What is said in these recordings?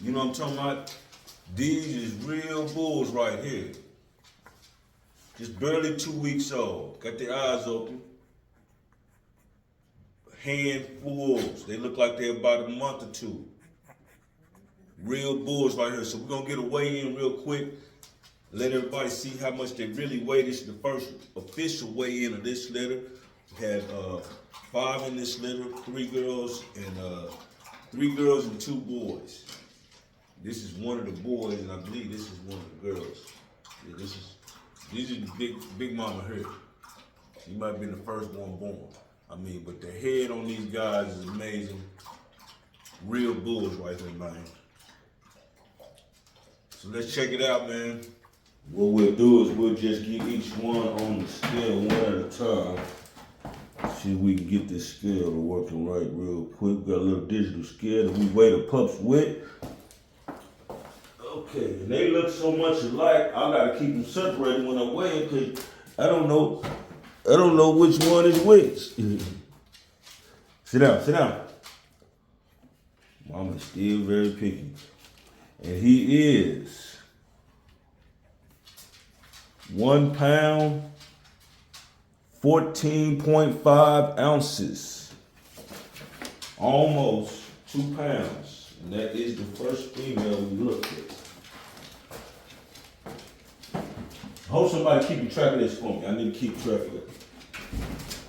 You know what I'm talking about? These is real bulls right here. Just barely 2 weeks old. Got their eyes open. Handfuls. They look like they're about a month or two. Real bulls right here. So we're gonna get a weigh in real quick. Let everybody see how much they really weigh. This is the first official weigh in of this litter. We had 5 in this litter, 3 girls and 2 boys. This is one of the boys, and I believe this is one of the girls. Yeah, these are the big mama here. She might have been the first one born. I mean, but the head on these guys is amazing. Real bulls right here, man. So let's check it out, man. What we'll do is we'll just get each one on the scale one at a time. See if we can get this scale to working right real quick. We got a little digital scale that we weigh the pups with. Okay, and they look so much alike, I gotta keep them separated when I weigh them because I don't know which one is which. Sit down. Mama's still very picky. And he is 1 pound, 14.5 ounces. Almost 2 pounds. And that is the first female we looked at. I hope somebody keeping track of this for me. I need to keep track of it.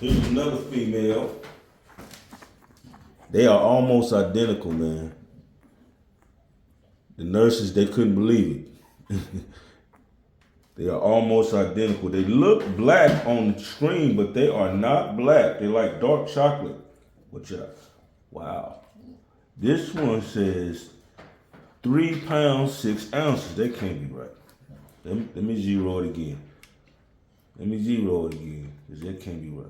Here's another female. They are almost identical, man. The nurses, they couldn't believe it. They are almost identical. They look black on the screen, but they are not black. They're like dark chocolate. Wow. This one says 3 pounds, 6 ounces. That can't be right. Let me zero it again. Because that can't be right.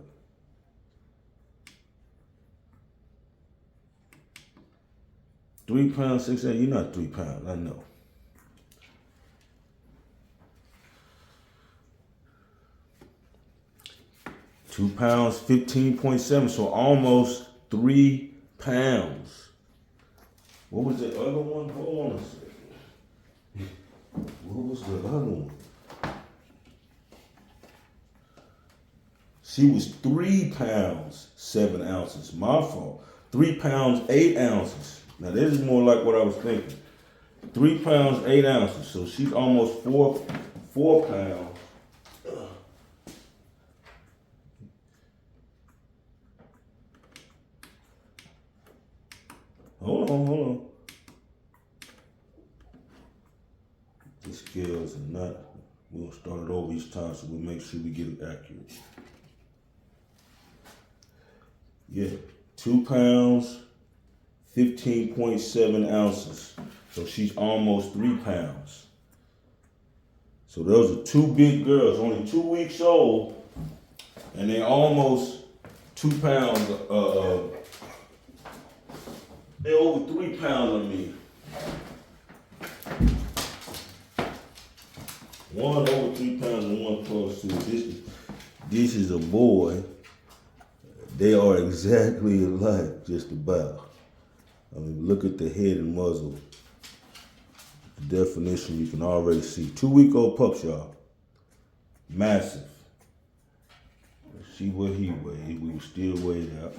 £3, 6 ounces. You're not 3 pounds, I know. £2, 15.7, so almost 3 pounds. What was the other one? Hold on a second. What was the other one? She was 3 pounds, 7 ounces. My fault. 3 pounds, 8 ounces. Now this is more like what I was thinking. 3 pounds, 8 ounces. So she's almost 4 pounds. Hold on. The scales are not, we'll start it over each time so we'll make sure we get it accurate. Yeah, 2 pounds, 15.7 ounces. So she's almost 3 pounds. So those are 2 big girls, only 2 weeks old, and they're almost 2 pounds, they're over 3 pounds on me. One over 3 pounds and one close to it. This is a boy. They are exactly alike, just about. I mean, look at the head and muzzle. The definition you can already see. 2-week-old pups, y'all. Massive. Let's see what he weighed. We still weighed out.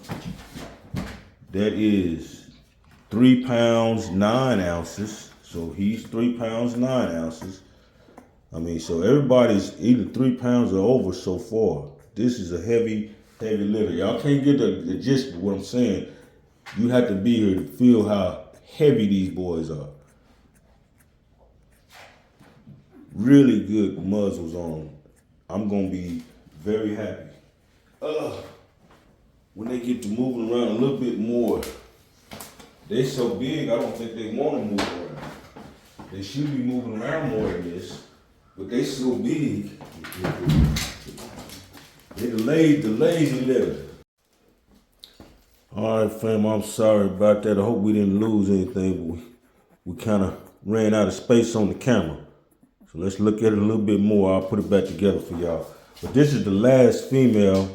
That is 3 pounds, 9 ounces. So he's 3 pounds, 9 ounces. I mean, so everybody's either 3 pounds or over so far. This is a heavy litter. Y'all can't get the gist of what I'm saying. You have to be here to feel how heavy these boys are. Really good muzzles on them. I'm going to be very happy. When they get to moving around a little bit more, they're so big, I don't think they want to move around. They should be moving around more than this, but they so big. They're the lazy litter. All right, fam, I'm sorry about that. I hope we didn't lose anything, but we kind of ran out of space on the camera. So let's look at it a little bit more. I'll put it back together for y'all. But this is the last female.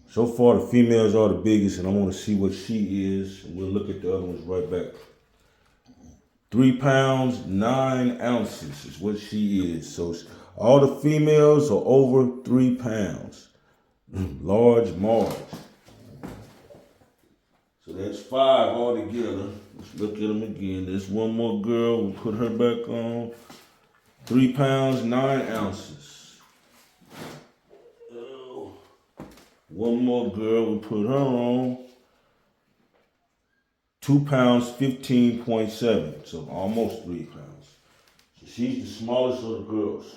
So far, the females are the biggest, and I want to see what she is. And we'll look at the other ones right back. 3 pounds, 9 ounces is what she is. So all the females are over 3 pounds. Large Marge. So that's 5 altogether. Let's look at them again. There's one more girl. We'll put her back on. 3 pounds, 9 ounces. Oh. One more girl. We'll put her on. 2 pounds, 15.7. So almost 3 pounds. So she's the smallest of the girls.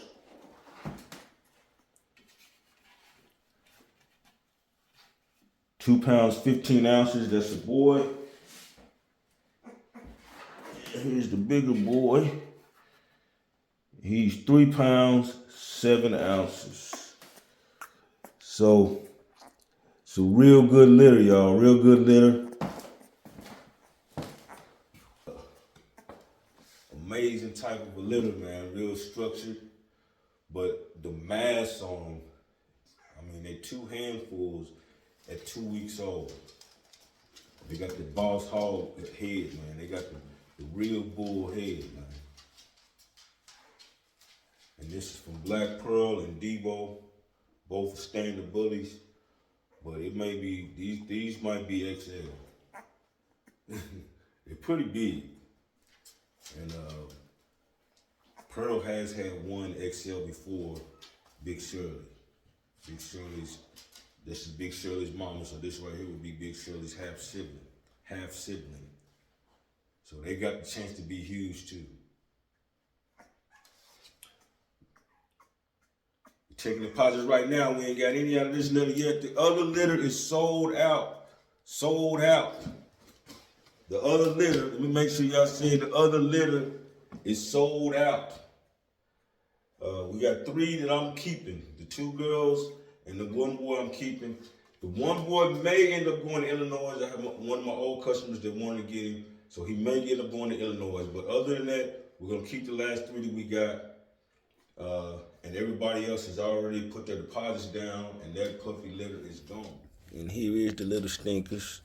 2 pounds, 15 ounces. That's a boy. Here's the bigger boy. He's 3 pounds, 7 ounces. So, it's a real good litter, y'all. Real good litter. Amazing type of a litter, man. Real structured. But the mass on them, I mean, they 2 handfuls at 2 weeks old. They got the boss hog head, man. They got the real bull head, man. And this is from Black Pearl and Debo, both standard bullies. But it may be, these might be XL. They're pretty big. And Pearl has had one XL before, Big Shirley. Big Shirley's, this is Big Shirley's mama, so this right here would be Big Shirley's half sibling. So they got the chance to be huge too. We're taking deposits right now. We ain't got any out of this litter yet. The other litter is sold out. Sold out. The other litter, let me make sure y'all see the other litter is sold out. We got 3 that I'm keeping. The 2 girls and the 1 boy I'm keeping. The 1 boy may end up going to Illinois. I have one of my old customers that wanted to get him, so he may end up going to Illinois. But other than that, we're gonna keep the last 3 that we got. And everybody else has already put their deposits down, and that puppy litter is gone. And here is the little stinkers.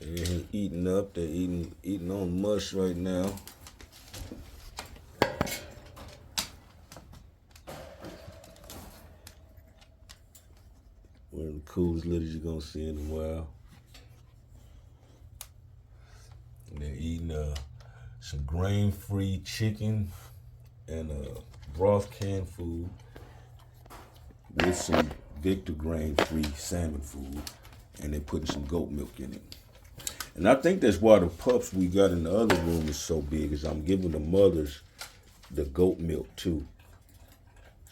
They're eating up. They're eating on mush right now. One of the coolest litters you're gonna see in a while. And they're eating some grain-free chicken and broth canned food with some Victor grain-free salmon food, and they're putting some goat milk in it. And I think that's why the pups we got in the other room is so big, is I'm giving the mothers the goat milk too.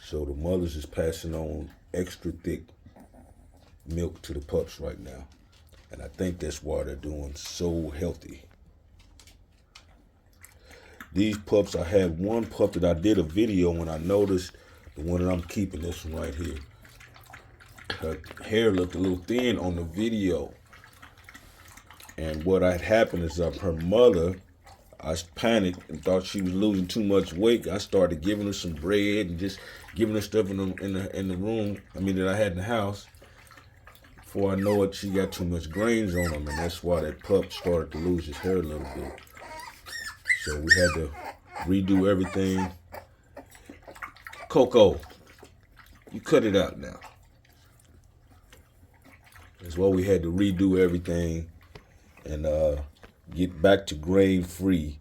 So the mothers is passing on extra thick milk to the pups right now. And I think that's why they're doing so healthy. These pups, I had one pup that I did a video when I noticed, the one that I'm keeping, this one right here. Her hair looked a little thin on the video. And what had happened is her mother, I panicked and thought she was losing too much weight. I started giving her some bread and just giving her stuff in the room, that I had in the house. Before I know it, she got too much grains on him, and that's why that pup started to lose his hair a little bit. So we had to redo everything. Coco, you cut it out now. That's why we had to redo everything and get back to grain-free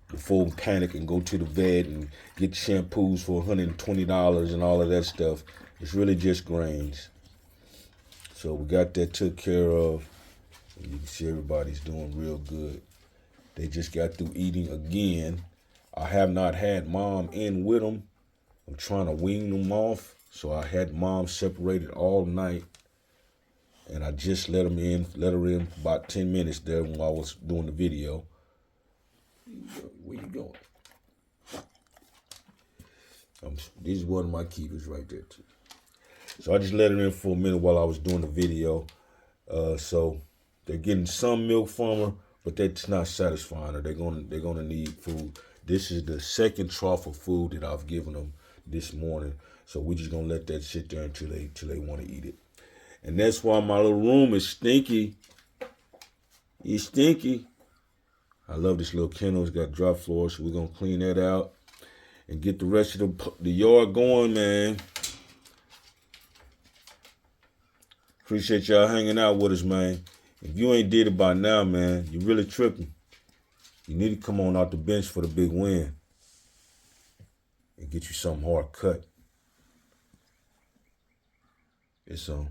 before we panic and go to the vet and get shampoos for $120 and all of that stuff. It's really just grains. So we got that took care of. And you can see everybody's doing real good. They just got through eating again. I have not had mom in with them. I'm trying to wean them off. So I had mom separated all night. And I just let her in for about 10 minutes there while I was doing the video. Where you going? This is one of my keepers right there too. So I just let her in for a minute while I was doing the video. So they're getting some milk from her, but that's not satisfying her. They're gonna need food. This is the second trough of food that I've given them this morning. So we're just gonna let that sit there until they want to eat it. And that's why my little room is stinky. It's stinky. I love this little kennel. It's got drop floor, so we're gonna clean that out and get the rest of the yard going, man. Appreciate y'all hanging out with us, man. If you ain't did it by now, man, you really tripping. You need to come on out the bench for the big win and get you something hard cut. It's on.